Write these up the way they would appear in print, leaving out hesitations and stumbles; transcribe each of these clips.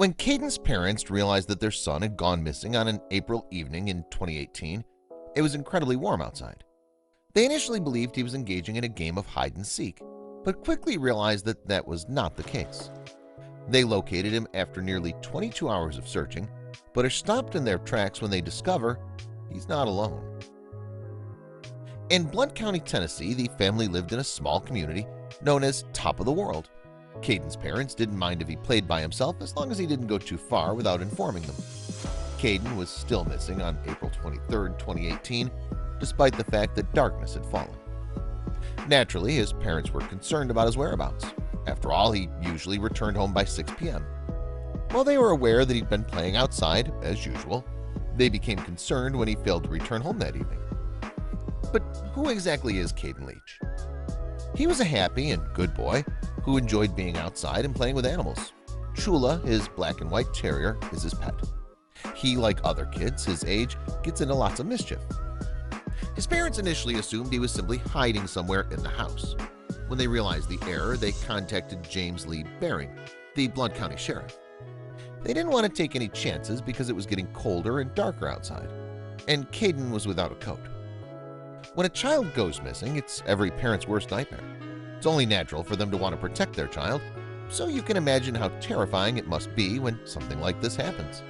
When Caden's parents realized that their son had gone missing on an April evening in 2018, it was incredibly warm outside. They initially believed he was engaging in a game of hide-and-seek, but quickly realized that that was not the case. They located him after nearly 22 hours of searching, but are stopped in their tracks when they discover he's not alone. In Blount County, Tennessee, the family lived in a small community known as Top of the World. Caden's parents didn't mind if he played by himself as long as he didn't go too far without informing them. Caden was still missing on April 23, 2018, despite the fact that darkness had fallen. Naturally, his parents were concerned about his whereabouts. After all, he usually returned home by 6 p.m. While they were aware that he'd been playing outside, as usual, they became concerned when he failed to return home that evening. But who exactly is Caden Leach? He was a happy and good boy who enjoyed being outside and playing with animals. Chula, his black and white terrier, is his pet. He, like other kids his age, gets into lots of mischief. His parents initially assumed he was simply hiding somewhere in the house. When they realized the error, they contacted James Lee Baring, the Blount County Sheriff. They didn't want to take any chances because it was getting colder and darker outside, and Caden was without a coat. When a child goes missing, it's every parent's worst nightmare. It's only natural for them to want to protect their child, so you can imagine how terrifying it must be when something like this happens.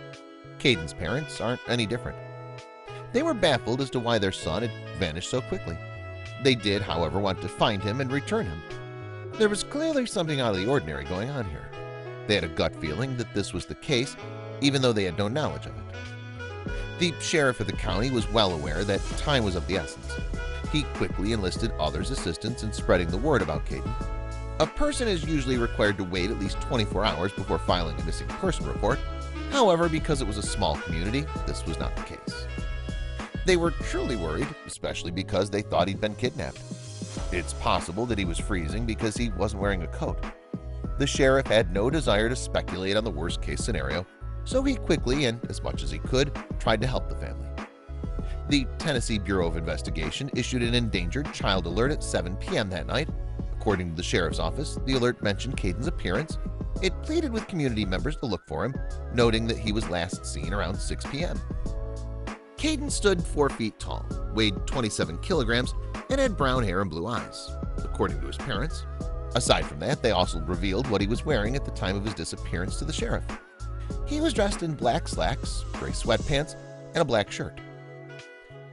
Caden's parents aren't any different. They were baffled as to why their son had vanished so quickly. They did, however, want to find him and return him. There was clearly something out of the ordinary going on here. They had a gut feeling that this was the case, even though they had no knowledge of it. The sheriff of the county was well aware that time was of the essence. He quickly enlisted others' assistance in spreading the word about Caden. A person is usually required to wait at least 24 hours before filing a missing person report. However, because it was a small community, this was not the case. They were truly worried, especially because they thought he'd been kidnapped. It's possible that he was freezing because he wasn't wearing a coat. The sheriff had no desire to speculate on the worst-case scenario, so he quickly, and as much as he could, tried to help the family. The Tennessee Bureau of Investigation issued an endangered child alert at 7 p.m. that night. According to the sheriff's office, the alert mentioned Caden's appearance. It pleaded with community members to look for him, noting that he was last seen around 6 p.m. Caden stood 4 feet tall, weighed 27 kilograms, and had brown hair and blue eyes, according to his parents. Aside from that, they also revealed what he was wearing at the time of his disappearance to the sheriff. He was dressed in black slacks, gray sweatpants, and a black shirt.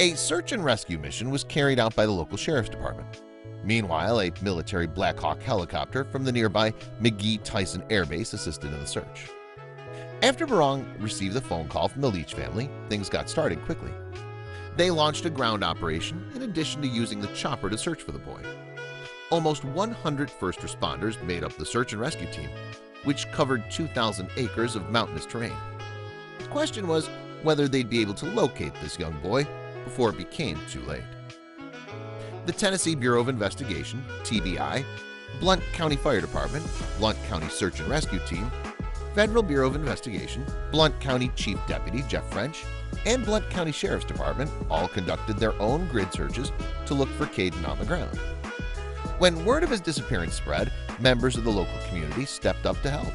A search and rescue mission was carried out by the local sheriff's department. Meanwhile, a military Black Hawk helicopter from the nearby McGee-Tyson Air Base assisted in the search. After Barong received the phone call from the Leach family, things got started quickly. They launched a ground operation in addition to using the chopper to search for the boy. Almost 100 first responders made up the search and rescue team, which covered 2,000 acres of mountainous terrain. The question was whether they'd be able to locate this young boy before it became too late. The Tennessee Bureau of Investigation, TBI, Blount County Fire Department, Blount County Search and Rescue Team, Federal Bureau of Investigation, Blount County Chief Deputy Jeff French, and Blount County Sheriff's Department all conducted their own grid searches to look for Caden on the ground. When word of his disappearance spread, members of the local community stepped up to help.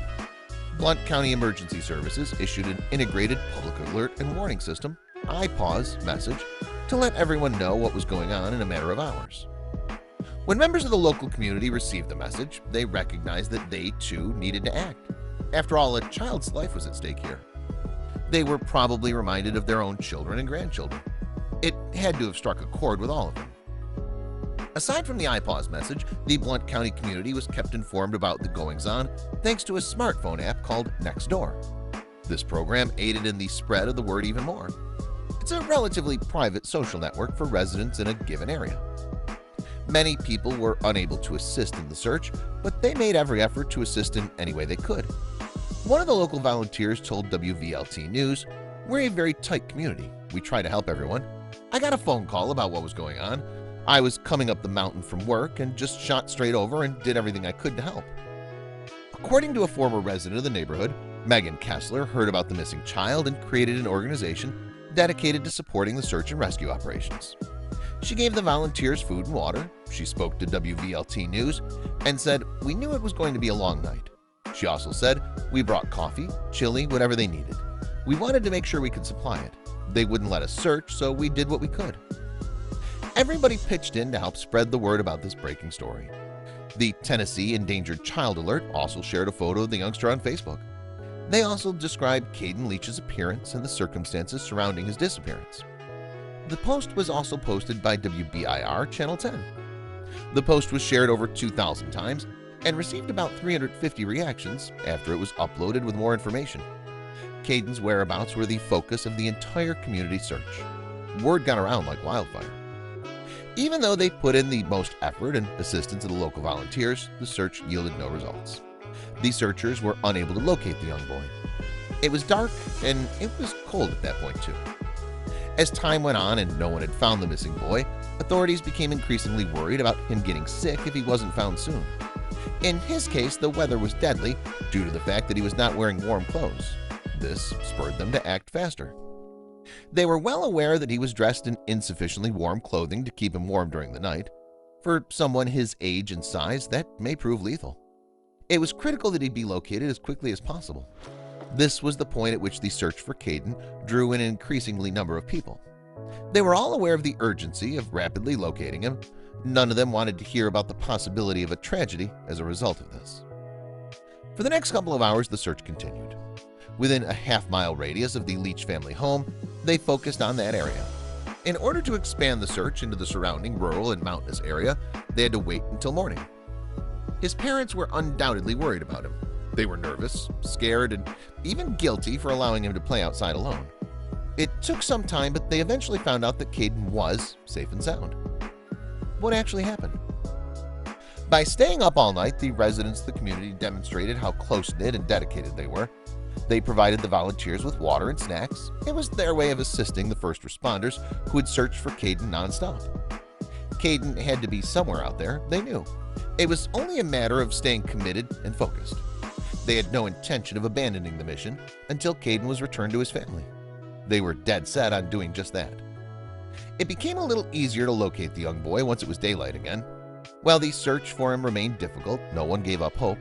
Blount County Emergency Services issued an integrated public alert and warning system, IPAWS, message to let everyone know what was going on in a matter of hours. When members of the local community received the message, they recognized that they too needed to act. After all, a child's life was at stake here. They were probably reminded of their own children and grandchildren. It had to have struck a chord with all of them. Aside from the IPAWS message, the Blount County community was kept informed about the goings-on thanks to a smartphone app called Nextdoor. This program aided in the spread of the word even more. It's a relatively private social network for residents in a given area. Many people were unable to assist in the search, but they made every effort to assist in any way they could. One of the local volunteers told WVLT News, "We're a very tight community. We try to help everyone. I got a phone call about what was going on. I was coming up the mountain from work and just shot straight over and did everything I could to help." According to a former resident of the neighborhood, Megan Kessler heard about the missing child and created an organization dedicated to supporting the search and rescue operations. She gave the volunteers food and water. She spoke to WVLT News and said, "We knew it was going to be a long night. She also said, "We brought coffee, chili, whatever they needed. We wanted to make sure we could supply it. They wouldn't let us search, so we did what we could." Everybody pitched in to help spread the word about this breaking story. The Tennessee Endangered Child Alert also shared a photo of the youngster on Facebook. They also described Caden Leach's appearance and the circumstances surrounding his disappearance. The post was also posted by WBIR Channel 10. The post was shared over 2,000 times and received about 350 reactions after it was uploaded with more information. Caden's whereabouts were the focus of the entire community search. Word got around like wildfire. Even though they put in the most effort and assistance of the local volunteers, the search yielded no results. The searchers were unable to locate the young boy. It was dark and it was cold at that point too. As time went on and no one had found the missing boy, authorities became increasingly worried about him getting sick if he wasn't found soon. In his case, the weather was deadly due to the fact that he was not wearing warm clothes. This spurred them to act faster. They were well aware that he was dressed in insufficiently warm clothing to keep him warm during the night. For someone his age and size, that may prove lethal. It was critical that he be located as quickly as possible. This was the point at which the search for Caden drew in an increasingly number of people. They were all aware of the urgency of rapidly locating him. None of them wanted to hear about the possibility of a tragedy as a result of this. For the next couple of hours, the search continued. Within a half-mile radius of the Leach family home, they focused on that area. In order to expand the search into the surrounding rural and mountainous area, they had to wait until morning. His parents were undoubtedly worried about him. They were nervous, scared, and even guilty for allowing him to play outside alone. It took some time, but they eventually found out that Caden was safe and sound. What actually happened? By staying up all night, the residents of the community demonstrated how close-knit and dedicated they were. They provided the volunteers with water and snacks. It was their way of assisting the first responders who had searched for Caden nonstop. Caden had to be somewhere out there, they knew. It was only a matter of staying committed and focused. They had no intention of abandoning the mission until Caden was returned to his family. They were dead set on doing just that. It became a little easier to locate the young boy once it was daylight again. While the search for him remained difficult, no one gave up hope.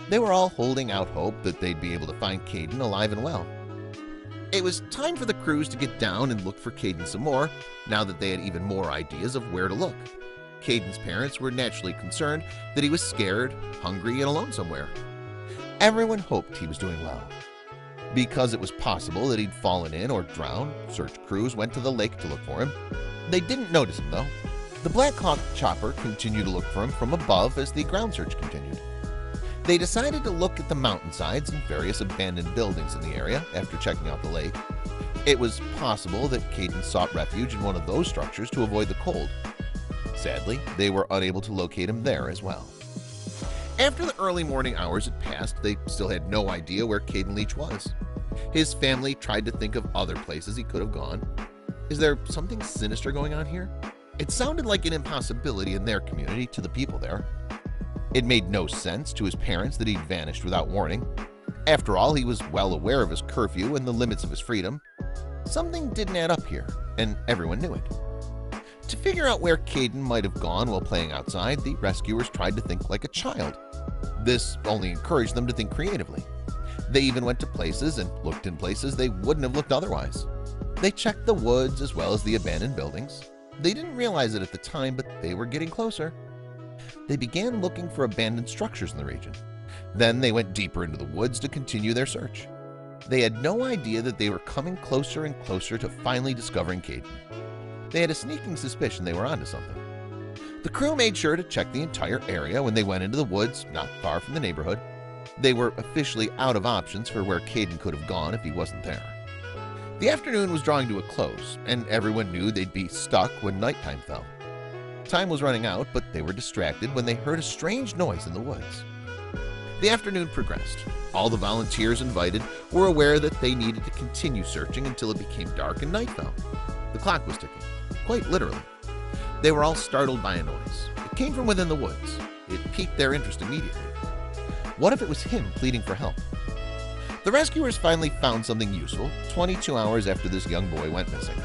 They were all holding out hope that they'd be able to find Caden alive and well. It was time for the crews to get down and look for Caden some more, now that they had even more ideas of where to look. Caden's parents were naturally concerned that he was scared, hungry, and alone somewhere. Everyone hoped he was doing well. Because it was possible that he'd fallen in or drowned, search crews went to the lake to look for him. They didn't notice him, though. The Black Hawk chopper continued to look for him from above as the ground search continued. They decided to look at the mountainsides and various abandoned buildings in the area after checking out the lake. It was possible that Caden sought refuge in one of those structures to avoid the cold. Sadly, they were unable to locate him there as well. After the early morning hours had passed, they still had no idea where Caden Leach was. His family tried to think of other places he could have gone. Is there something sinister going on here? It sounded like an impossibility in their community to the people there. It made no sense to his parents that he'd vanished without warning. After all, he was well aware of his curfew and the limits of his freedom. Something didn't add up here, and everyone knew it. To figure out where Caden might have gone while playing outside, the rescuers tried to think like a child. This only encouraged them to think creatively. They even went to places and looked in places they wouldn't have looked otherwise. They checked the woods as well as the abandoned buildings. They didn't realize it at the time, but they were getting closer. They began looking for abandoned structures in the region. Then they went deeper into the woods to continue their search. They had no idea that they were coming closer and closer to finally discovering Caden. They had a sneaking suspicion they were onto something. The crew made sure to check the entire area when they went into the woods not far from the neighborhood. They were officially out of options for where Caden could have gone if he wasn't there. The afternoon was drawing to a close, and everyone knew they'd be stuck when nighttime fell. Time was running out, but they were distracted when they heard a strange noise in the woods. The afternoon progressed. All the volunteers invited were aware that they needed to continue searching until it became dark and night fell. The clock was ticking, quite literally. They were all startled by a noise. It came from within the woods. It piqued their interest immediately. What if it was him pleading for help? The rescuers finally found something useful 22 hours after this young boy went missing.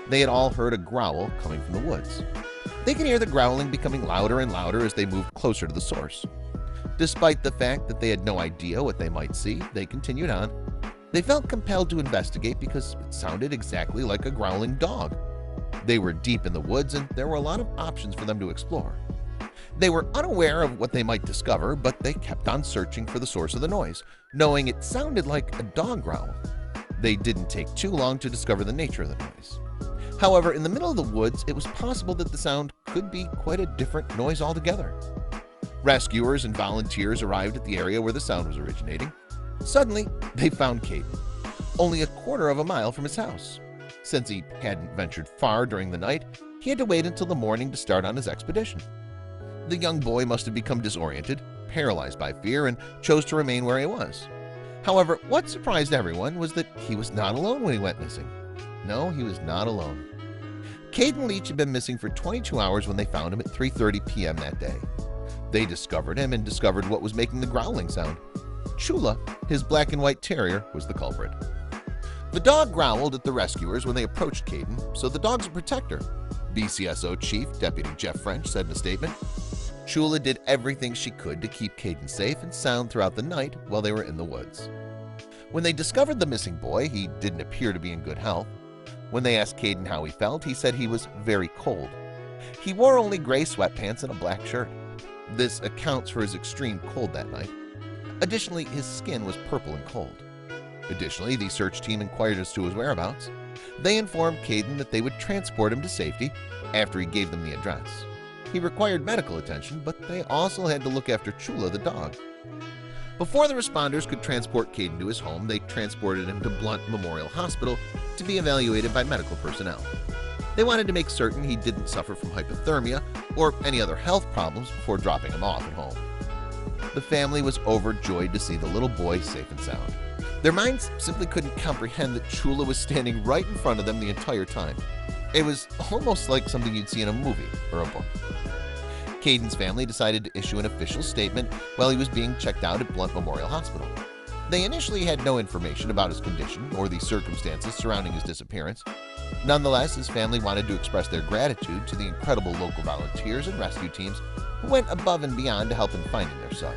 They had all heard a growl coming from the woods. They could hear the growling becoming louder and louder as they moved closer to the source. Despite the fact that they had no idea what they might see, they continued on. They felt compelled to investigate because it sounded exactly like a growling dog. They were deep in the woods and there were a lot of options for them to explore. They were unaware of what they might discover, but they kept on searching for the source of the noise, knowing it sounded like a dog growl. They didn't take too long to discover the nature of the noise. However, in the middle of the woods, it was possible that the sound could be quite a different noise altogether. Rescuers and volunteers arrived at the area where the sound was originating. Suddenly, they found Caden, only a quarter of a mile from his house. Since he hadn't ventured far during the night, he had to wait until the morning to start on his expedition. The young boy must have become disoriented, paralyzed by fear, and chose to remain where he was. However, what surprised everyone was that he was not alone when he went missing. No, he was not alone. Caden Leach had been missing for 22 hours when they found him at 3:30 p.m. that day. They discovered him and discovered what was making the growling sound. Chula, his black and white terrier, was the culprit. The dog growled at the rescuers when they approached Caden, so the dog's a protector, BCSO Chief Deputy Jeff French said in a statement. Chula did everything she could to keep Caden safe and sound throughout the night while they were in the woods. When they discovered the missing boy, he didn't appear to be in good health. When they asked Caden how he felt, he said he was very cold. He wore only gray sweatpants and a black shirt. This accounts for his extreme cold that night. Additionally, his skin was purple and cold. Additionally, the search team inquired as to his whereabouts. They informed Caden that they would transport him to safety after he gave them the address. He required medical attention, but they also had to look after Chula the dog. Before the responders could transport Caden to his home, they transported him to Blunt Memorial Hospital to be evaluated by medical personnel. They wanted to make certain he didn't suffer from hypothermia or any other health problems before dropping him off at home. The family was overjoyed to see the little boy safe and sound. Their minds simply couldn't comprehend that Chula was standing right in front of them the entire time. It was almost like something you'd see in a movie or a book. Caden's family decided to issue an official statement while he was being checked out at Blunt Memorial Hospital. They initially had no information about his condition or the circumstances surrounding his disappearance. Nonetheless, his family wanted to express their gratitude to the incredible local volunteers and rescue teams who went above and beyond to help in finding their son.